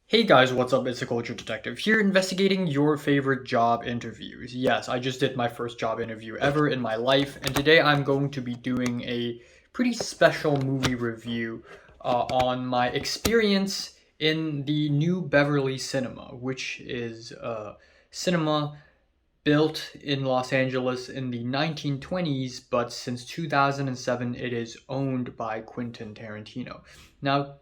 Hey guys, what's up? It's the Culture Detective here investigating your favorite job interviews. Yes, I just did my first job interview ever in my life, and today I'm going to be doing a pretty special movie review on my experience in the new Beverly Cinema, which is a cinema built in Los Angeles in the 1920s, but since 2007 it is owned by Quentin Tarantino. Now,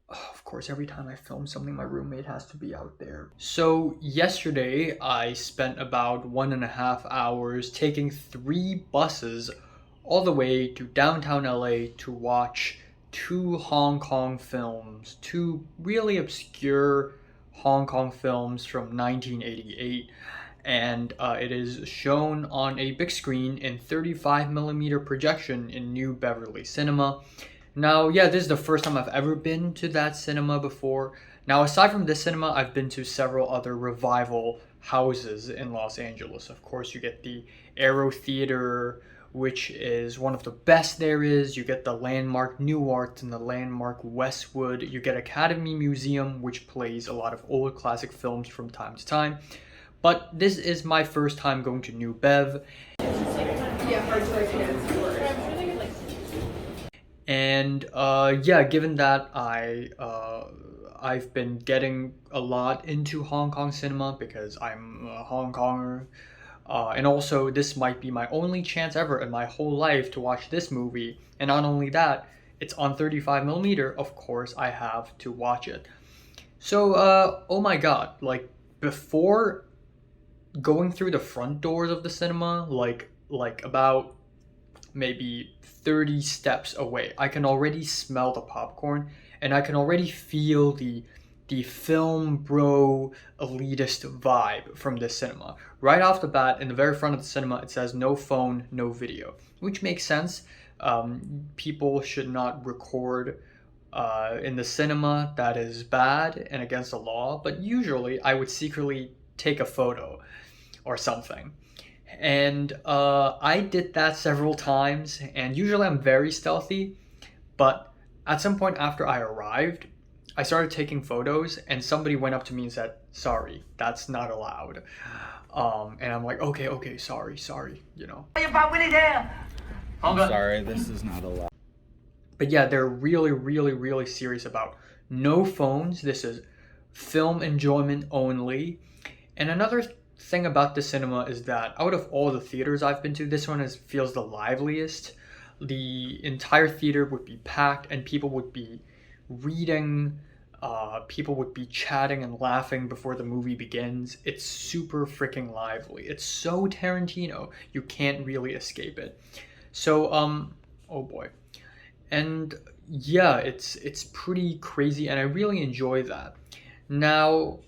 of course, every time I film something, my roommate has to be out there. So yesterday, I spent about 1.5 hours taking 3 buses all the way to downtown LA to watch two Hong Kong films, two really obscure Hong Kong films from 1988. And it is shown on a big screen in 35mm projection in New Beverly Cinema. Now, yeah, this is the first time I've ever been to that cinema before. Now, aside from this cinema, I've been to several other revival houses in Los Angeles. Of course, you get the Aero Theater, which is one of the best there is. You get the landmark New Art and the landmark Westwood. You get Academy Museum, which plays a lot of old classic films from time to time. But this is my first time going to New Bev. And yeah, given that I've been getting a lot into Hong Kong cinema because I'm a Hong Konger, and also this might be my only chance ever in my whole life to watch this movie. And not only that, it's on 35mm. Of course, I have to watch it. So, oh my God! Like before going through the front doors of the cinema, like about maybe 30 steps away, I can already smell the popcorn and I can already feel the film bro elitist vibe from this cinema. Right off the bat, in the very front of the cinema, it says no phone, no video, which makes sense. People should not record in the cinema. That is bad and against the law, but usually I would secretly take a photo or something. And I did that several times, and usually I'm very stealthy, but at some point after I arrived, I started taking photos, and somebody went up to me and said, "Sorry, that's not allowed." And I'm like, okay, sorry, you know. I'm sorry, this is not allowed. But yeah, they're really serious about no phones. This is film enjoyment only. And another thing about the cinema is that out of all the theaters I've been to, this one feels the liveliest. The entire theater would be packed and people would be reading, people would be chatting and laughing before the movie begins. It's super freaking lively. It's so Tarantino, you can't really escape it. So, oh boy. And yeah, it's pretty crazy and I really enjoy that. Now,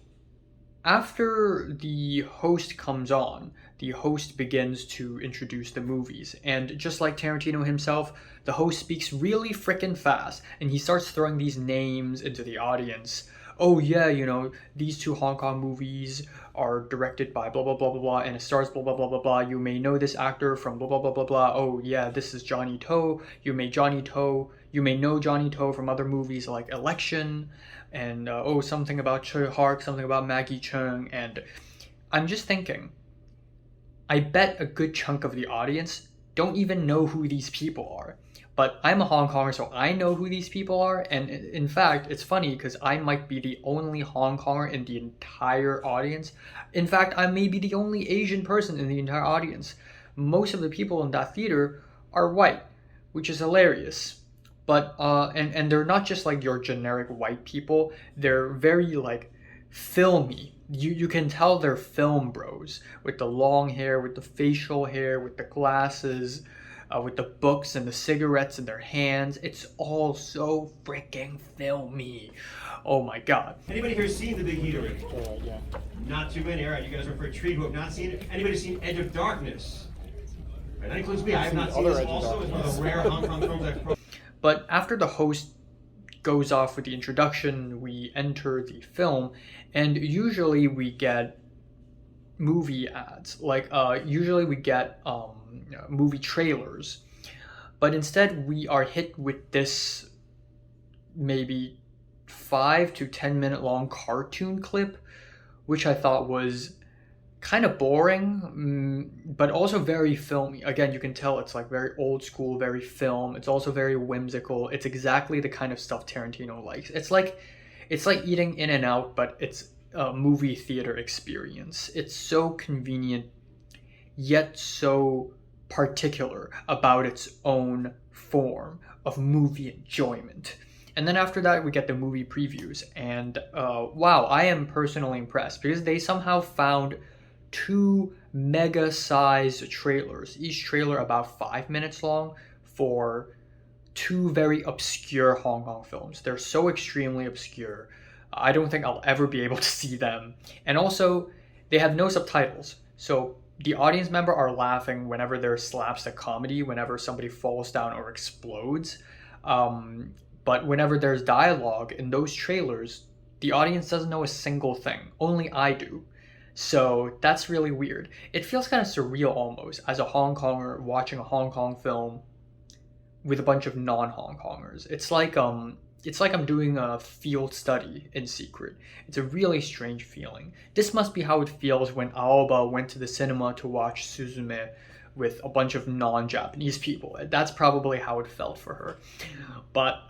after the host comes on, the host begins to introduce the movies. And just like Tarantino himself, the host speaks really frickin' fast and he starts throwing these names into the audience. Oh yeah, you know, these two Hong Kong movies are directed by blah blah blah blah blah and it stars blah blah blah blah blah. You may know this actor from blah blah blah blah blah. Oh yeah, this is Johnny To. You may know Johnny To from other movies like Election and oh, something about Choi Hark, something about Maggie Cheung. And I'm just thinking, I bet a good chunk of the audience don't even know who these people are. But I'm a Hong Konger, so I know who these people are. And in fact, it's funny because I might be the only Hong Konger in the entire audience. In fact, I may be the only Asian person in the entire audience. Most of the people in that theater are white, which is hilarious. But and they're not just like your generic white people. They're very like filmy. You can tell they're film bros with the long hair, with the facial hair, with the glasses, with the books and the cigarettes in their hands. It's all so freaking filmy. Oh my God. Anybody here seen The Big Heat already? Yeah. Not too many. All right, you guys are for a treat who have not seen it. Anybody seen Edge of Darkness? Right, that includes me. I have not seen this also. It's one of the rare Hong Kong films I've But after the host goes off with the introduction, we enter the film, and usually we get movie ads. Like usually we get movie trailers, but instead we are hit with this maybe 5 to 10 minute long cartoon clip, which I thought was kind of boring, but also very filmy. Again, you can tell it's like very old school, very film. It's also very whimsical. It's exactly the kind of stuff Tarantino likes. It's like eating In-N-Out, but it's a movie theater experience. It's so convenient, yet so particular about its own form of movie enjoyment. And then after that, we get the movie previews. And wow, I am personally impressed because they somehow found 2 mega sized trailers, each trailer about 5 minutes long, for 2 very obscure Hong Kong films. They're so extremely obscure. I don't think I'll ever be able to see them. And also, they have no subtitles. So the audience member are laughing whenever there's slapstick comedy, whenever somebody falls down or explodes. But whenever there's dialogue in those trailers, the audience doesn't know a single thing. Only I do. So that's really weird. It feels kind of surreal almost as a Hong Konger watching a Hong Kong film with a bunch of non-Hong Kongers. It's like I'm doing a field study in secret. It's a really strange feeling. This must be how it feels when Aoba went to the cinema to watch Suzume with a bunch of non-Japanese people. That's probably how it felt for her. But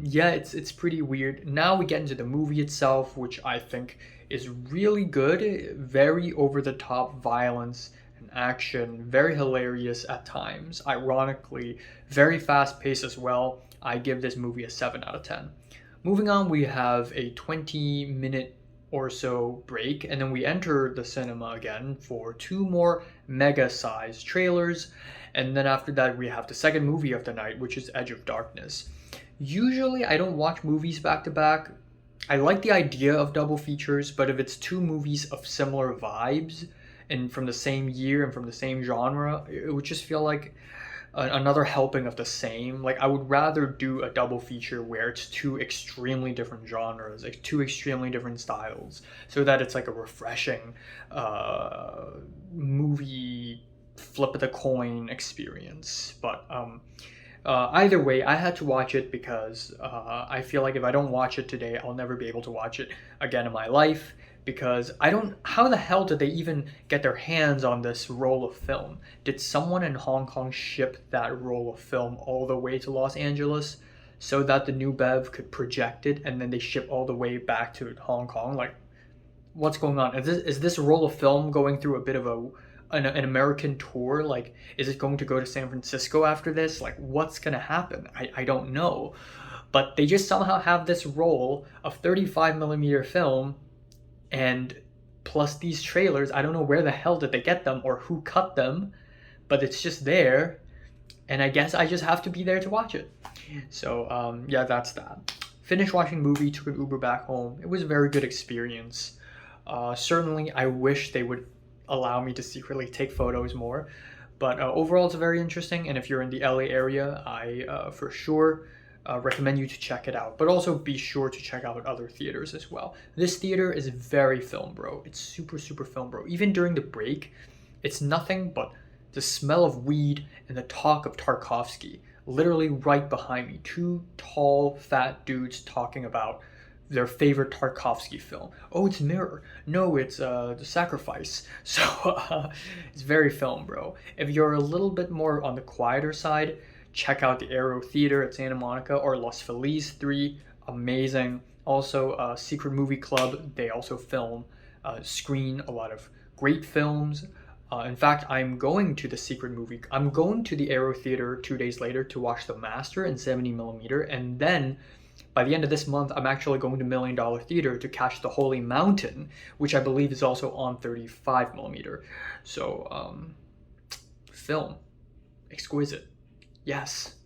yeah, it's pretty weird. Now we get into the movie itself, which I think is really good. Very over-the-top violence and action, very hilarious at times. Ironically, very fast-paced as well. I give this movie a 7 out of 10. Moving on, we have a 20-minute or so break, and then we enter the cinema again for 2 more mega-sized trailers, and then after that we have the second movie of the night, which is Edge of Darkness. Usually I don't watch movies back to back. I like the idea of double features, but if it's 2 movies of similar vibes and from the same year and from the same genre, it would just feel like another helping of the same. Like, I would rather do a double feature where it's 2 extremely different genres, like 2 extremely different styles, so that it's like a refreshing movie flip of the coin experience. But either way, I had to watch it because I feel like if I don't watch it today, I'll never be able to watch it again in my life. Because how the hell did they even get their hands on this roll of film? Did someone in Hong Kong ship that roll of film all the way to Los Angeles so that the new Bev could project it, and then they ship all the way back to Hong Kong? Like, what's going on? Is this roll of film going through a bit of an American tour? Like, is it going to go to San Francisco after this? Like, what's gonna happen? I don't know. But they just somehow have this roll of 35mm film, and plus these trailers. I don't know where the hell did they get them or who cut them, but it's just there, and I guess I just have to be there to watch it. So yeah, that's that. Finished watching movie, took an Uber back home. It was a very good experience. Certainly I wish they would allow me to secretly take photos more, but overall it's very interesting, and if you're in the LA area, I for sure recommend you to check it out. But also be sure to check out other theaters as well. This theater is very film bro. It's super film bro. Even during the break, it's nothing but the smell of weed and the talk of Tarkovsky literally right behind me. 2 tall fat dudes talking about their favorite Tarkovsky film. Oh, it's Mirror. No, it's The Sacrifice. So it's very film bro. If you're a little bit more on the quieter side, check out the Aero Theater at Santa Monica or Los Feliz 3. Amazing. Also, Secret Movie Club. They also screen a lot of great films. In fact, I'm going to the Aero Theater 2 days later to watch The Master in 70mm, and then by the end of this month, I'm actually going to $1 Million Theater to catch The Holy Mountain, which I believe is also on 35mm. So, film. Exquisite. Yes.